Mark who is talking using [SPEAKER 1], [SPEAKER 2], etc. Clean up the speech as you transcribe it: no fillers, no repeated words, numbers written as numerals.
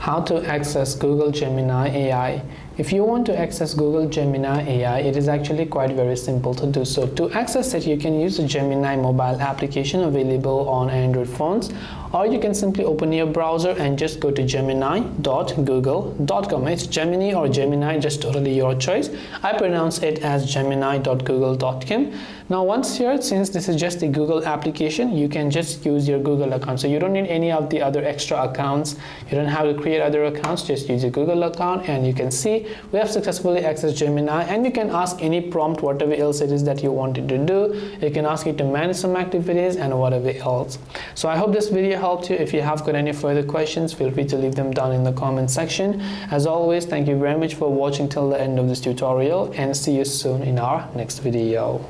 [SPEAKER 1] How to access Google Gemini AI. If you want to access Google Gemini AI, it is actually quite very simple to do so. To access it, you can use the Gemini mobile application available on Android phones, or you can simply open your browser and just go to gemini.google.com. It's Gemini or Gemini, just totally your choice. I pronounce it as gemini.google.com. Now once here, since this is just the Google application, you can just use your Google account. So you don't need any of the other extra accounts. You don't have to create other accounts, just use your Google account, and you can see we have successfully accessed Gemini, and you can ask any prompt, whatever else it is that you wanted to do. You can ask it to manage some activities and whatever else. So I hope this video helped you. If you have got any further questions, feel free to leave them down in the comment section. As always, thank you very much for watching till the end of this tutorial, and see you soon in our next video.